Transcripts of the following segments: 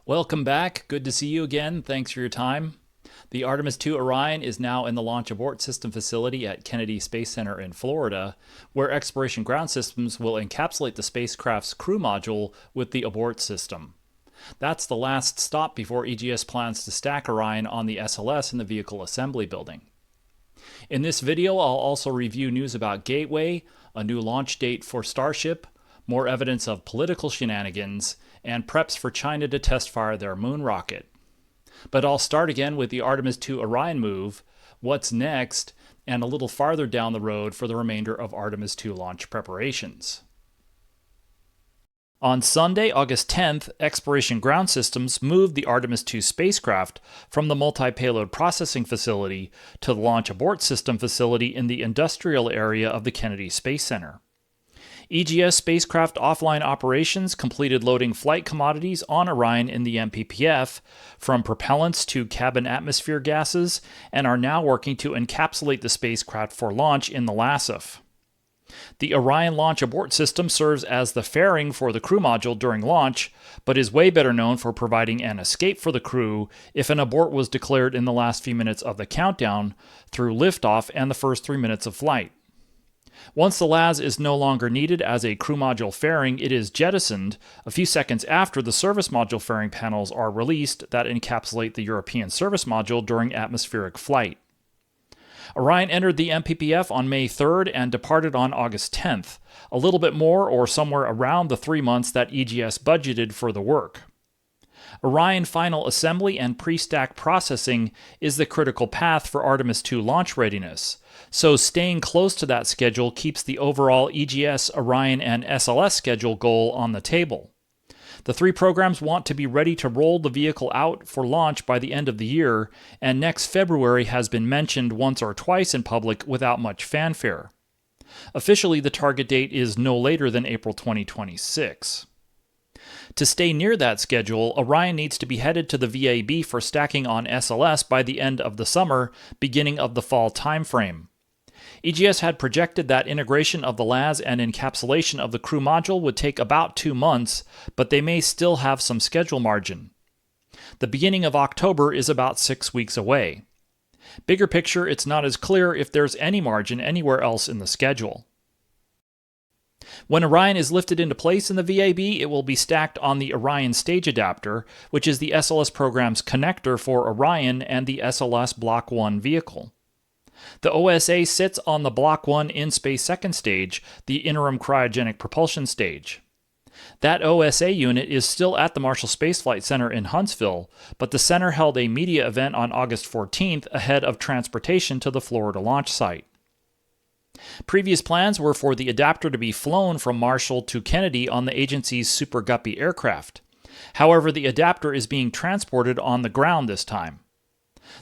Welcome back. Good to see you again. Thanks for your time. The Artemis II Orion is now in the Launch Abort System Facility at Kennedy Space Center in Florida, where Exploration Ground Systems will encapsulate the spacecraft's crew module with the abort system. That's the last stop before EGS plans to stack Orion on the SLS in the Vehicle Assembly Building. In this video, I'll also review news about Gateway, a new launch date for Starship, more evidence of political shenanigans, and preps for China to test fire their moon rocket. But I'll start again with the Artemis II Orion move, what's next, and a little farther down the road for the remainder of Artemis II launch preparations. On Sunday, August 10th, Exploration Ground Systems moved the Artemis II spacecraft from the Multi-Payload Processing Facility to the Launch Abort System Facility in the industrial area of the Kennedy Space Center. EGS spacecraft offline operations completed loading flight commodities on Orion in the MPPF, from propellants to cabin atmosphere gases, and are now working to encapsulate the spacecraft for launch in the LASF. The Orion Launch Abort System serves as the fairing for the crew module during launch, but is way better known for providing an escape for the crew if an abort was declared in the last few minutes of the countdown through liftoff and the first 3 minutes of flight. Once the LAS is no longer needed as a crew module fairing, it is jettisoned a few seconds after the service module fairing panels are released that encapsulate the European service module during atmospheric flight. Orion entered the MPPF on May 3rd and departed on August 10th, a little bit more or somewhere around the 3 months that EGS budgeted for the work. Orion final assembly and pre-stack processing is the critical path for Artemis II launch readiness, so staying close to that schedule keeps the overall EGS, Orion, and SLS schedule goal on the table. The three programs want to be ready to roll the vehicle out for launch by the end of the year, and next February has been mentioned once or twice in public without much fanfare. Officially, the target date is no later than April 2026. To stay near that schedule, Orion needs to be headed to the VAB for stacking on SLS by the end of the summer, beginning of the fall timeframe. EGS had projected that integration of the LAS and encapsulation of the crew module would take about 2 months, but they may still have some schedule margin. The beginning of October is about 6 weeks away. Bigger picture, it's not as clear if there's any margin anywhere else in the schedule. When Orion is lifted into place in the VAB, it will be stacked on the Orion Stage Adapter, which is the SLS program's connector for Orion and the SLS Block 1 vehicle. The OSA sits on the Block 1 in-space second stage, the interim cryogenic propulsion stage. That OSA unit is still at the Marshall Space Flight Center in Huntsville, but the center held a media event on August 14th ahead of transportation to the Florida launch site. Previous plans were for the adapter to be flown from Marshall to Kennedy on the agency's Super Guppy aircraft. However, the adapter is being transported on the ground this time.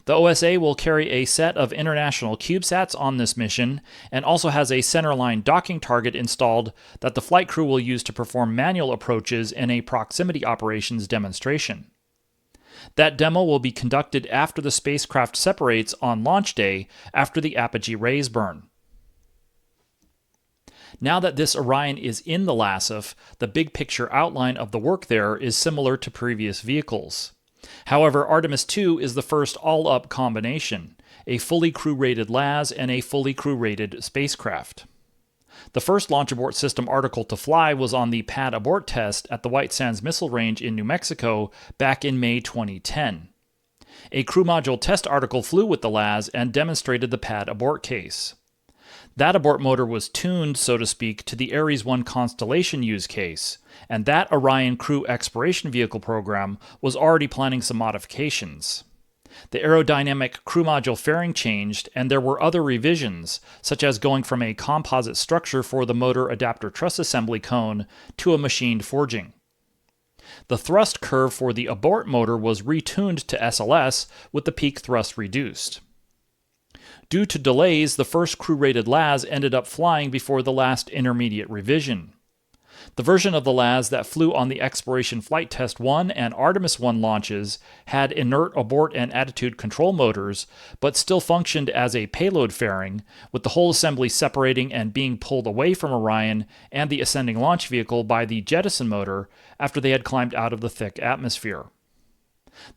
The OSA will carry a set of international CubeSats on this mission, and also has a centerline docking target installed that the flight crew will use to perform manual approaches in a proximity operations demonstration. That demo will be conducted after the spacecraft separates on launch day after the apogee rays burn. Now that this Orion is in the LASF, the big picture outline of the work there is similar to previous vehicles. However, Artemis II is the first all-up combination, a fully crew-rated LAS and a fully crew-rated spacecraft. The first Launch Abort System article to fly was on the pad abort test at the White Sands Missile Range in New Mexico back in May 2010. A crew module test article flew with the LAS and demonstrated the pad abort case. That abort motor was tuned, so to speak, to the Ares 1 constellation use case, and that Orion Crew Exploration Vehicle program was already planning some modifications. The aerodynamic crew module fairing changed, and there were other revisions, such as going from a composite structure for the motor adapter truss assembly cone to a machined forging. The thrust curve for the abort motor was retuned to SLS with the peak thrust reduced. Due to delays, the first crew-rated LAS ended up flying before the last intermediate revision. The version of the LAS that flew on the Exploration Flight Test 1 and Artemis 1 launches had inert abort and attitude control motors, but still functioned as a payload fairing, with the whole assembly separating and being pulled away from Orion and the ascending launch vehicle by the jettison motor after they had climbed out of the thick atmosphere.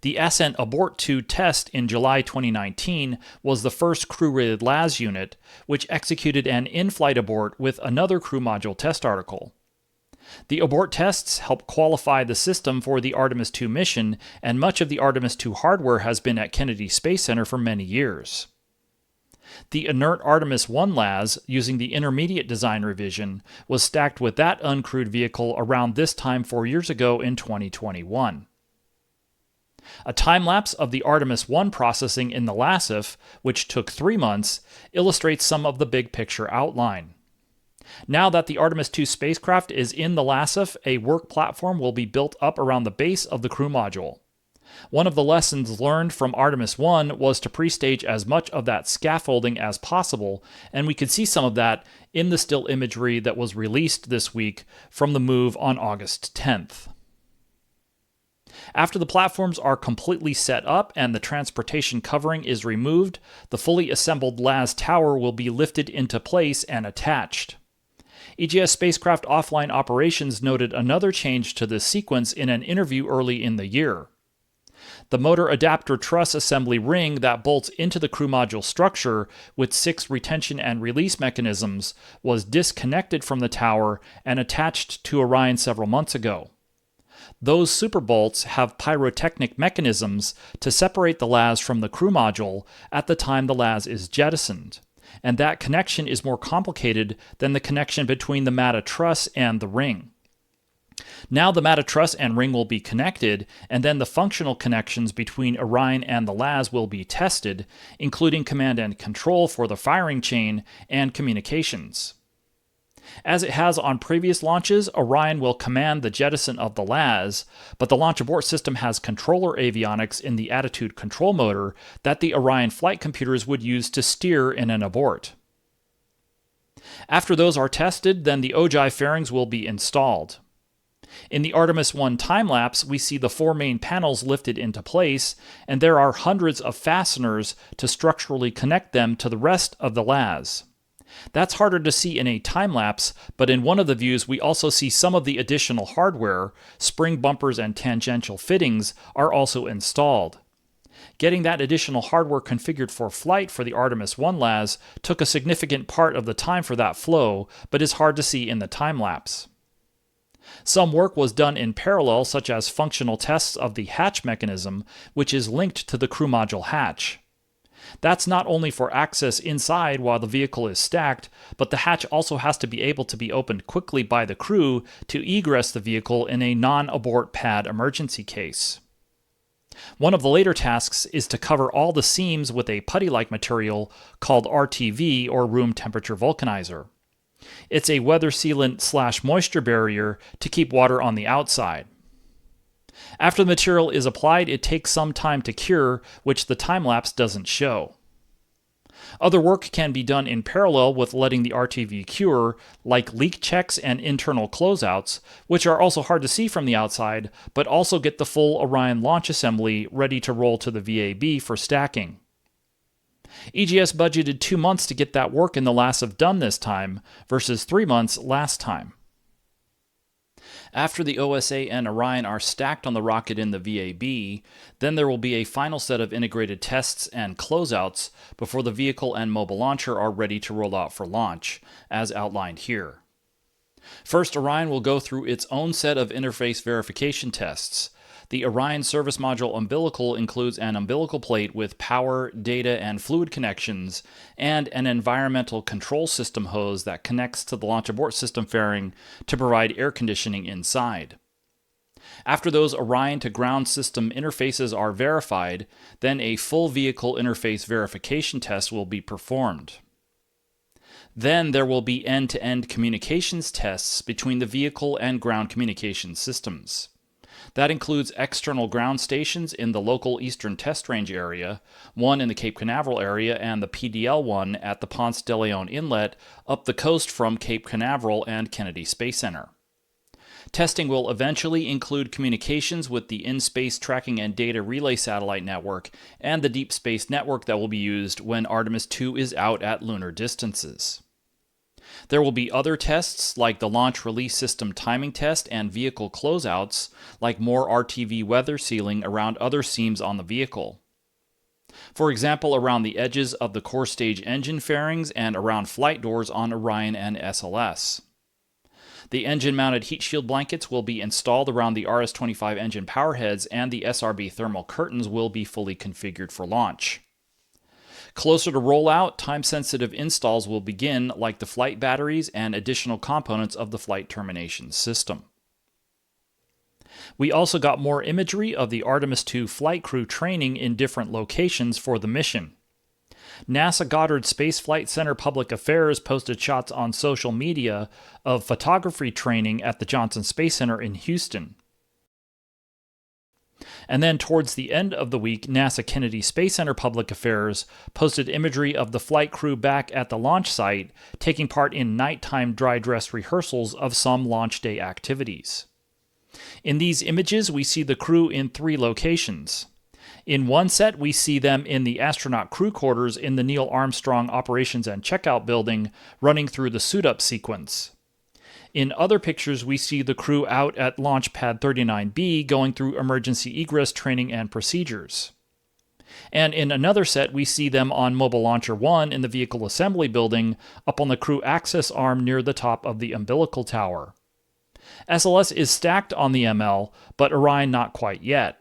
The Ascent Abort 2 test in July 2019 was the first crew-rated LAS unit, which executed an in-flight abort with another crew module test article. The abort tests help qualify the system for the Artemis II mission, and much of the Artemis II hardware has been at Kennedy Space Center for many years. The inert Artemis I LAS, using the intermediate design revision, was stacked with that uncrewed vehicle around this time 4 years ago in 2021. A time-lapse of the Artemis I processing in the LASF, which took 3 months, illustrates some of the big picture outline. Now that the Artemis II spacecraft is in the LASF, a work platform will be built up around the base of the crew module. One of the lessons learned from Artemis I was to pre-stage as much of that scaffolding as possible, and we could see some of that in the still imagery that was released this week from the move on August 10th. After the platforms are completely set up and the transportation covering is removed, the fully assembled LAS tower will be lifted into place and attached. EGS Spacecraft Offline Operations noted another change to this sequence in an interview early in the year. The motor adapter truss assembly ring that bolts into the crew module structure with 6 retention and release mechanisms was disconnected from the tower and attached to Orion several months ago. Those superbolts have pyrotechnic mechanisms to separate the LAS from the crew module at the time the LAS is jettisoned, and that connection is more complicated than the connection between the MATA truss and the ring. Now the MATA truss and ring will be connected, and then the functional connections between Orion and the LAS will be tested, including command and control for the firing chain and communications. As it has on previous launches, Orion will command the jettison of the LAS, but the Launch Abort System has controller avionics in the attitude control motor that the Orion flight computers would use to steer in an abort. After those are tested, then the ogive fairings will be installed. In the Artemis I time-lapse, we see the 4 main panels lifted into place, and there are hundreds of fasteners to structurally connect them to the rest of the LAS. That's harder to see in a time-lapse, but in one of the views we also see some of the additional hardware, spring bumpers and tangential fittings, are also installed. Getting that additional hardware configured for flight for the Artemis I LAS took a significant part of the time for that flow, but is hard to see in the time-lapse. Some work was done in parallel, such as functional tests of the hatch mechanism, which is linked to the crew module hatch. That's not only for access inside while the vehicle is stacked, but the hatch also has to be able to be opened quickly by the crew to egress the vehicle in a non-abort pad emergency case. One of the later tasks is to cover all the seams with a putty-like material called RTV, or room temperature vulcanizer. It's a weather sealant/moisture barrier to keep water on the outside. After the material is applied, it takes some time to cure, which the time-lapse doesn't show. Other work can be done in parallel with letting the RTV cure, like leak checks and internal closeouts, which are also hard to see from the outside, but also get the full Orion launch assembly ready to roll to the VAB for stacking. EGS budgeted 2 months to get that work in the LASF done this time, versus 3 months last time. After the OSA and Orion are stacked on the rocket in the VAB, then there will be a final set of integrated tests and closeouts before the vehicle and mobile launcher are ready to roll out for launch, as outlined here. First, Orion will go through its own set of interface verification tests. The Orion service module umbilical includes an umbilical plate with power, data, and fluid connections, and an environmental control system hose that connects to the Launch Abort System fairing to provide air conditioning inside. After those Orion to ground system interfaces are verified, then a full vehicle interface verification test will be performed. Then there will be end-to-end communications tests between the vehicle and ground communication systems. That includes external ground stations in the local Eastern Test Range area, one in the Cape Canaveral area, and the PDL one at the Ponce de Leon Inlet up the coast from Cape Canaveral and Kennedy Space Center. Testing will eventually include communications with the in-space tracking and data relay satellite network and the deep space network that will be used when Artemis II is out at lunar distances. There will be other tests like the Launch Release System timing test and vehicle closeouts, like more RTV weather sealing around other seams on the vehicle. For example, around the edges of the core stage engine fairings and around flight doors on Orion and SLS. The engine-mounted heat shield blankets will be installed around the RS-25 engine power heads, and the SRB thermal curtains will be fully configured for launch. Closer to rollout, time-sensitive installs will begin, like the flight batteries and additional components of the flight termination system. We also got more imagery of the Artemis II flight crew training in different locations for the mission. NASA Goddard Space Flight Center Public Affairs posted shots on social media of photography training at the Johnson Space Center in Houston. And then towards the end of the week, NASA Kennedy Space Center Public Affairs posted imagery of the flight crew back at the launch site, taking part in nighttime dry dress rehearsals of some launch day activities. In these images, we see the crew in 3 locations. In one set, we see them in the astronaut crew quarters in the Neil Armstrong Operations and Checkout building, running through the suit-up sequence. In other pictures, we see the crew out at Launch Pad 39B going through emergency egress training and procedures. And in another set, we see them on Mobile Launcher 1 in the Vehicle Assembly building, up on the crew access arm near the top of the umbilical tower. SLS is stacked on the ML, but Orion not quite yet.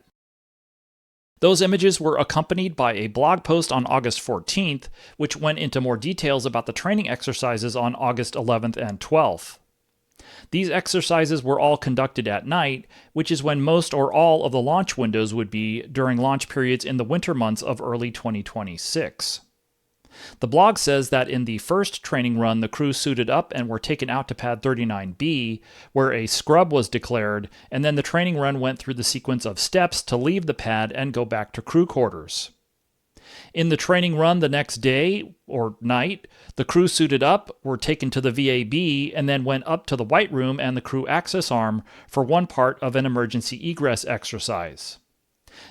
Those images were accompanied by a blog post on August 14th, which went into more details about the training exercises on August 11th and 12th. These exercises were all conducted at night, which is when most or all of the launch windows would be during launch periods in the winter months of early 2026. The blog says that in the first training run, the crew suited up and were taken out to Pad 39B, where a scrub was declared, and then the training run went through the sequence of steps to leave the pad and go back to crew quarters. In the training run the next day, or night, the crew suited up, were taken to the VAB, and then went up to the White Room and the crew access arm for one part of an emergency egress exercise.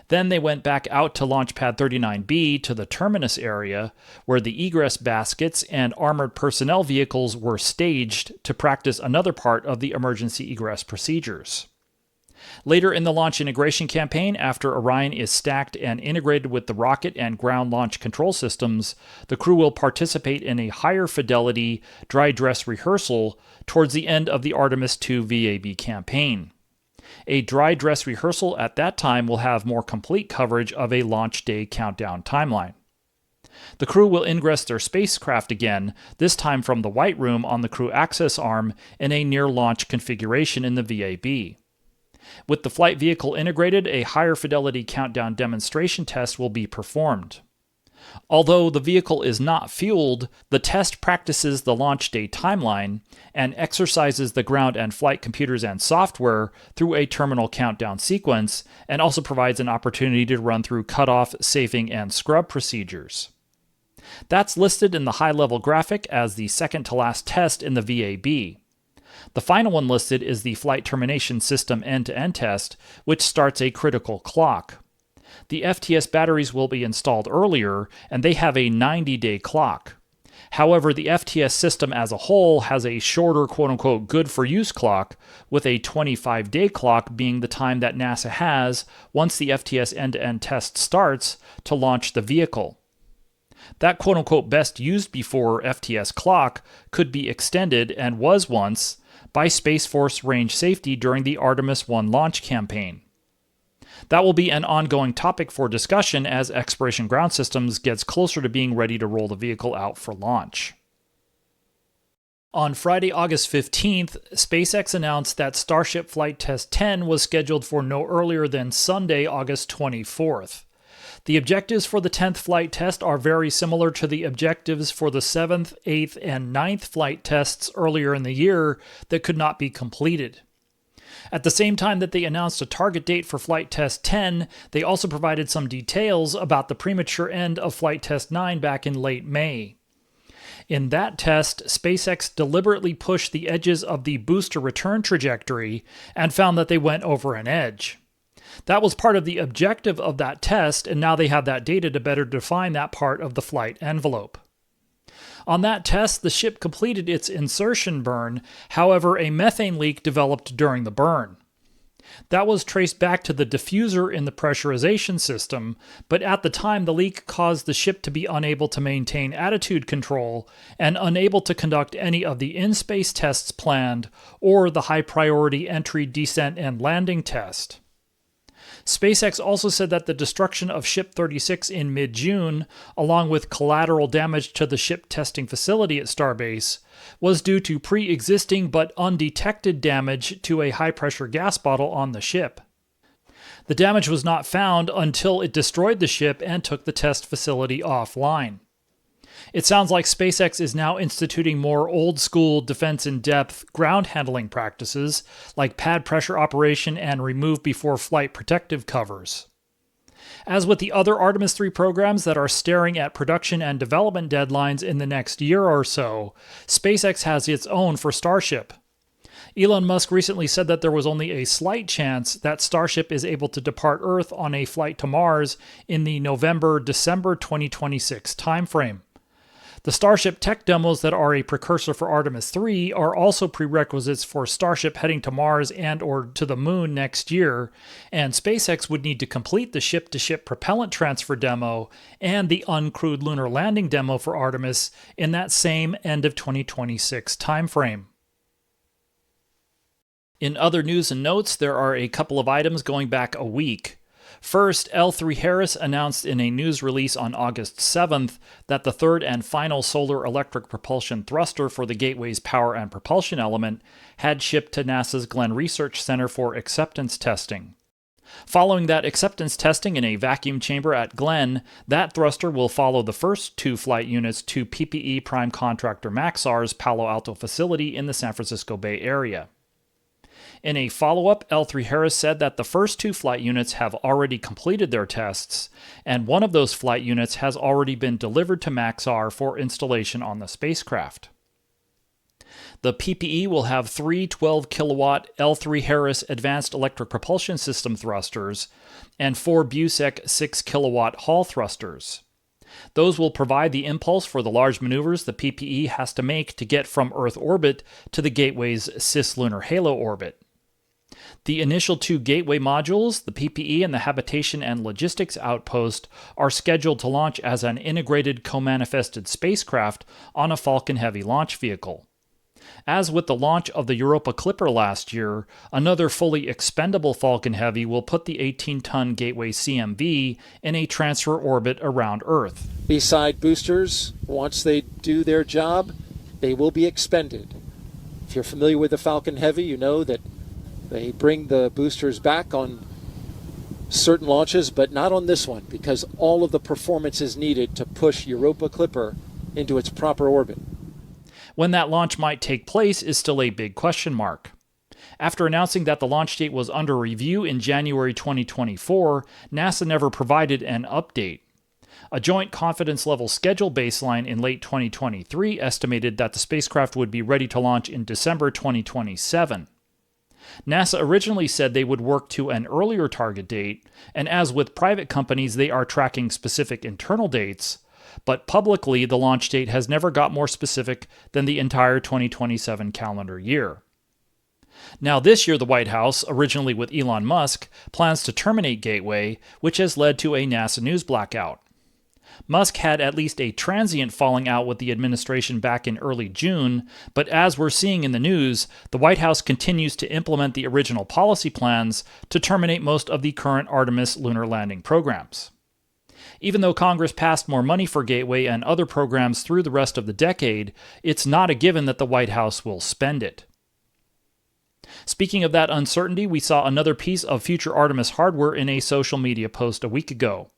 Then they went back out to Launch Pad 39B to the terminus area, where the egress baskets and armored personnel vehicles were staged to practice another part of the emergency egress procedures. Later in the launch integration campaign, after Orion is stacked and integrated with the rocket and ground launch control systems, the crew will participate in a higher fidelity dry dress rehearsal towards the end of the Artemis II VAB campaign. A dry dress rehearsal at that time will have more complete coverage of a launch day countdown timeline. The crew will ingress their spacecraft again, this time from the White Room on the crew access arm in a near-launch configuration in the VAB. With the flight vehicle integrated, a higher fidelity countdown demonstration test will be performed. Although the vehicle is not fueled, the test practices the launch day timeline and exercises the ground and flight computers and software through a terminal countdown sequence, and also provides an opportunity to run through cutoff, safing, and scrub procedures. That's listed in the high-level graphic as the second-to-last test in the VAB. The final one listed is the flight termination system end-to-end test, which starts a critical clock. The FTS batteries will be installed earlier, and they have a 90-day clock. However, the FTS system as a whole has a shorter quote-unquote good-for-use clock, with a 25-day clock being the time that NASA has, once the FTS end-to-end test starts, to launch the vehicle. That quote-unquote best used before FTS clock could be extended, and was once, by Space Force Range Safety during the Artemis I launch campaign. That will be an ongoing topic for discussion as Exploration Ground Systems gets closer to being ready to roll the vehicle out for launch. On Friday, August 15th, SpaceX announced that Starship Flight Test 10 was scheduled for no earlier than Sunday, August 24th. The objectives for the 10th flight test are very similar to the objectives for the 7th, 8th, and 9th flight tests earlier in the year that could not be completed. At the same time that they announced a target date for Flight Test 10, they also provided some details about the premature end of Flight Test 9 back in late May. In that test, SpaceX deliberately pushed the edges of the booster return trajectory and found that they went over an edge. That was part of the objective of that test, and now they have that data to better define that part of the flight envelope. On that test, the ship completed its insertion burn, however, a methane leak developed during the burn. That was traced back to the diffuser in the pressurization system, but at the time the leak caused the ship to be unable to maintain attitude control and unable to conduct any of the in-space tests planned or the high-priority entry, descent, and landing test. SpaceX also said that the destruction of Ship 36 in mid-June, along with collateral damage to the ship testing facility at Starbase, was due to pre-existing but undetected damage to a high-pressure gas bottle on the ship. The damage was not found until it destroyed the ship and took the test facility offline. It sounds like SpaceX is now instituting more old-school defense-in-depth ground handling practices, like pad pressure operation and remove-before-flight protective covers. As with the other Artemis III programs that are staring at production and development deadlines in the next year or so, SpaceX has its own for Starship. Elon Musk recently said that there was only a slight chance that Starship is able to depart Earth on a flight to Mars in the November-December 2026 timeframe. The Starship tech demos that are a precursor for Artemis III are also prerequisites for Starship heading to Mars and or to the Moon next year, and SpaceX would need to complete the ship-to-ship propellant transfer demo and the uncrewed lunar landing demo for Artemis in that same end of 2026 timeframe. In other news and notes, there are a couple of items going back a week. First, L3Harris announced in a news release on August 7th that the third and final solar electric propulsion thruster for the Gateway's power and propulsion element had shipped to NASA's Glenn Research Center for acceptance testing. Following that acceptance testing in a vacuum chamber at Glenn, that thruster will follow the first two flight units to PPE prime contractor Maxar's Palo Alto facility in the San Francisco Bay Area. In a follow-up, L3Harris said that the first two flight units have already completed their tests, and one of those flight units has already been delivered to Maxar for installation on the spacecraft. The PPE will have three 12-kilowatt L3Harris Advanced Electric Propulsion System thrusters and four Busek 6-kilowatt Hall thrusters. Those will provide the impulse for the large maneuvers the PPE has to make to get from Earth orbit to the Gateway's cislunar halo orbit. The initial two Gateway modules, the PPE and the Habitation and Logistics Outpost, are scheduled to launch as an integrated co-manifested spacecraft on a Falcon Heavy launch vehicle. As with the launch of the Europa Clipper last year, another fully expendable Falcon Heavy will put the 18-ton Gateway CMV in a transfer orbit around Earth. Beside boosters, once they do their job, they will be expended. If you're familiar with the Falcon Heavy, you know that they bring the boosters back on certain launches, but not on this one, because all of the performance is needed to push Europa Clipper into its proper orbit. When that launch might take place is still a big question mark. After announcing that the launch date was under review in January 2024, NASA never provided an update. A joint confidence level schedule baseline in late 2023 estimated that the spacecraft would be ready to launch in December 2027. NASA originally said they would work to an earlier target date, and as with private companies, they are tracking specific internal dates, but publicly the launch date has never got more specific than the entire 2027 calendar year. Now this year the White House, originally with Elon Musk, plans to terminate Gateway, which has led to a NASA news blackout. Musk had at least a transient falling out with the administration back in early June, but as we're seeing in the news, the White House continues to implement the original policy plans to terminate most of the current Artemis lunar landing programs. Even though Congress passed more money for Gateway and other programs through the rest of the decade, it's not a given that the White House will spend it. Speaking of that uncertainty, we saw another piece of future Artemis hardware in a social media post a week ago.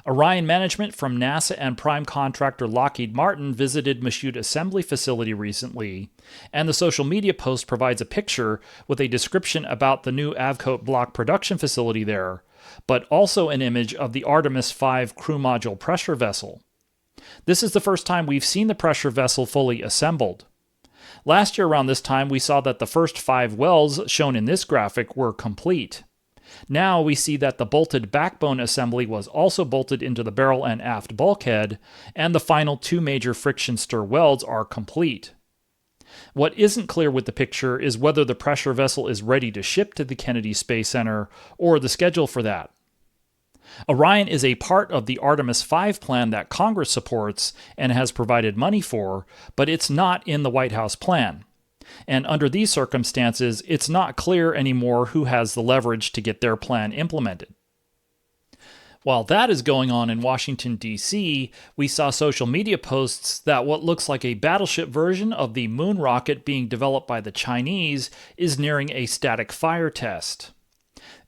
Orion management from NASA and prime contractor Lockheed Martin visited Michoud Assembly Facility recently, and the social media post provides a picture with a description about the new Avcoat block production facility there, but also an image of the Artemis V crew module pressure vessel. This is the first time we've seen the pressure vessel fully assembled. Last year around this time, we saw that the first 5 wells shown in this graphic were complete. Now we see that the bolted backbone assembly was also bolted into the barrel and aft bulkhead, and the final 2 major friction stir welds are complete. What isn't clear with the picture is whether the pressure vessel is ready to ship to the Kennedy Space Center or the schedule for that. Orion is a part of the Artemis V plan that Congress supports and has provided money for, but it's not in the White House plan. And under these circumstances, it's not clear anymore who has the leverage to get their plan implemented. While that is going on in Washington, D.C., we saw social media posts that what looks like a battleship version of the moon rocket being developed by the Chinese is nearing a static fire test.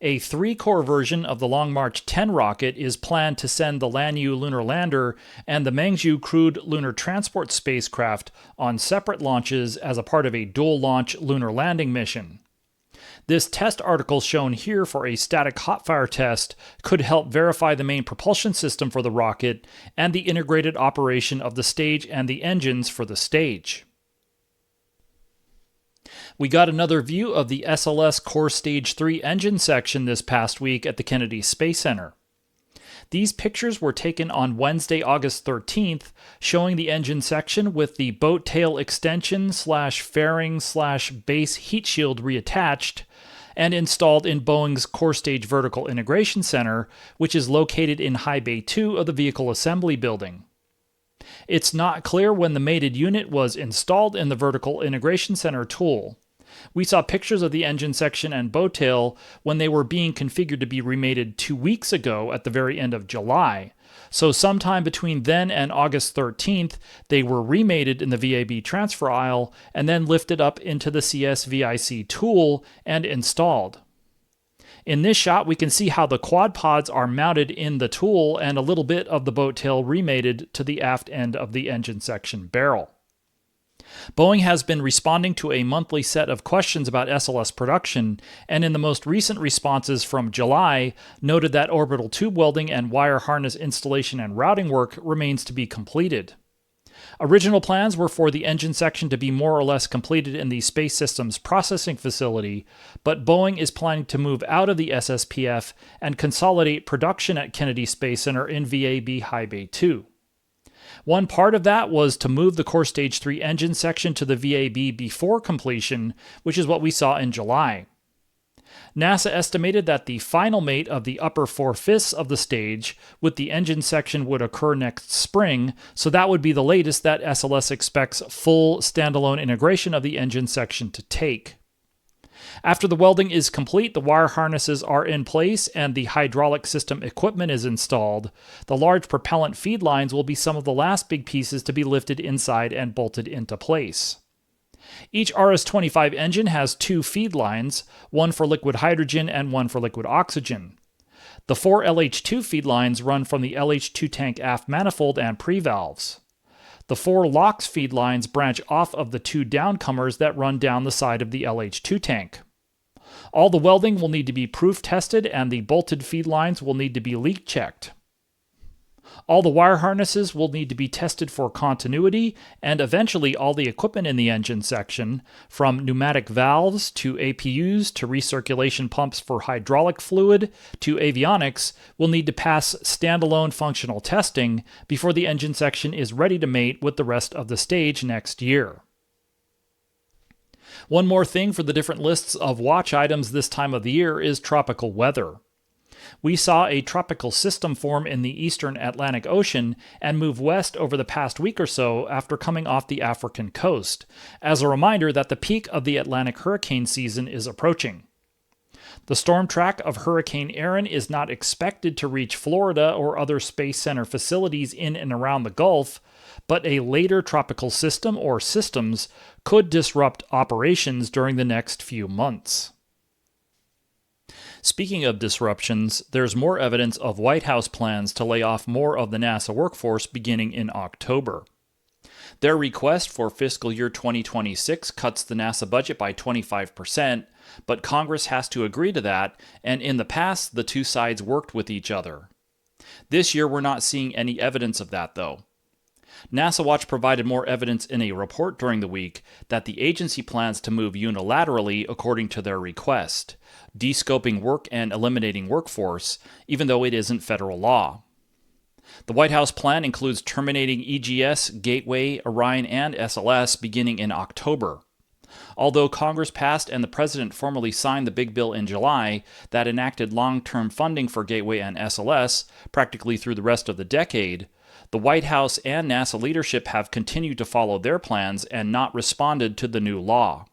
A 3-core version of the Long March 10 rocket is planned to send the Lanyu lunar lander and the Mengzhu crewed lunar transport spacecraft on separate launches as a part of a dual-launch lunar landing mission. This test article shown here for a static hotfire test could help verify the main propulsion system for the rocket and the integrated operation of the stage and the engines for the stage. We got another view of the SLS Core Stage-3 engine section this past week at the Kennedy Space Center. These pictures were taken on Wednesday, August 13th, showing the engine section with the boat tail extension / fairing / base heat shield reattached and installed in Boeing's Core Stage Vertical Integration Center, which is located in High Bay 2 of the Vehicle Assembly Building. It's not clear when the mated unit was installed in the Vertical Integration Center tool. We saw pictures of the engine section and boat tail when they were being configured to be remated 2 weeks ago at the very end of July. So sometime between then and August 13th, they were remated in the VAB transfer aisle and then lifted up into the CSVIC tool and installed. In this shot, we can see how the quad pods are mounted in the tool and a little bit of the boat tail remated to the aft end of the engine section barrel. Boeing has been responding to a monthly set of questions about SLS production, and in the most recent responses from July, noted that orbital tube welding and wire harness installation and routing work remains to be completed. Original plans were for the engine section to be more or less completed in the Space Systems Processing Facility, but Boeing is planning to move out of the SSPF and consolidate production at Kennedy Space Center in VAB High Bay 2. One part of that was to move the Core Stage 3 engine section to the VAB before completion, which is what we saw in July. NASA estimated that the final mate of the upper 4/5 of the stage with the engine section would occur next spring, so that would be the latest that SLS expects full standalone integration of the engine section to take. After the welding is complete, the wire harnesses are in place and the hydraulic system equipment is installed. The large propellant feed lines will be some of the last big pieces to be lifted inside and bolted into place. Each RS-25 engine has 2 feed lines, one for liquid hydrogen and one for liquid oxygen. The 4 LH2 feed lines run from the LH2 tank aft manifold and pre-valves. The 4 LOX feed lines branch off of the 2 downcomers that run down the side of the LH2 tank. All the welding will need to be proof tested and the bolted feed lines will need to be leak checked. All the wire harnesses will need to be tested for continuity, and eventually all the equipment in the engine section, from pneumatic valves to APUs to recirculation pumps for hydraulic fluid to avionics, will need to pass standalone functional testing before the engine section is ready to mate with the rest of the stage next year. One more thing for the different lists of watch items this time of the year is tropical weather. We saw a tropical system form in the eastern Atlantic Ocean and move west over the past week or so after coming off the African coast, as a reminder that the peak of the Atlantic hurricane season is approaching. The storm track of Hurricane Erin is not expected to reach Florida or other Space Center facilities in and around the Gulf, but a later tropical system or systems could disrupt operations during the next few months. Speaking of disruptions, there's more evidence of White House plans to lay off more of the NASA workforce beginning in October. Their request for fiscal year 2026 cuts the NASA budget by 25%, but Congress has to agree to that, and in the past, the two sides worked with each other. This year, we're not seeing any evidence of that, though. NASA Watch provided more evidence in a report during the week that the agency plans to move unilaterally according to their request, de-scoping work and eliminating workforce, even though it isn't federal law. The White House plan includes terminating EGS, Gateway, Orion, and SLS beginning in October. Although Congress passed and the President formally signed the big bill in July that enacted long-term funding for Gateway and SLS practically through the rest of the decade, the White House and NASA leadership have continued to follow their plans and not responded to the new law.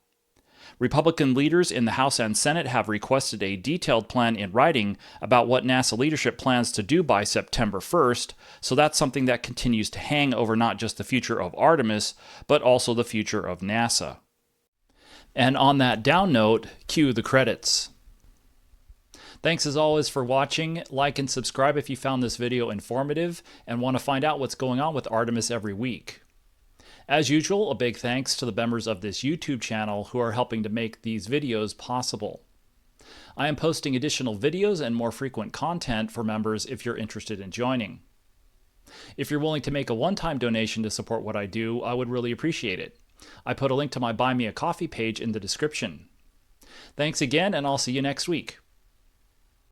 Republican leaders in the House and Senate have requested a detailed plan in writing about what NASA leadership plans to do by September 1st, so that's something that continues to hang over not just the future of Artemis, but also the future of NASA. And on that down note, cue the credits. Thanks as always for watching. Like and subscribe if you found this video informative and want to find out what's going on with Artemis every week. As usual, a big thanks to the members of this YouTube channel who are helping to make these videos possible. I am posting additional videos and more frequent content for members if you're interested in joining. If you're willing to make a one-time donation to support what I do, I would really appreciate it. I put a link to my Buy Me a Coffee page in the description. Thanks again, and I'll see you next week.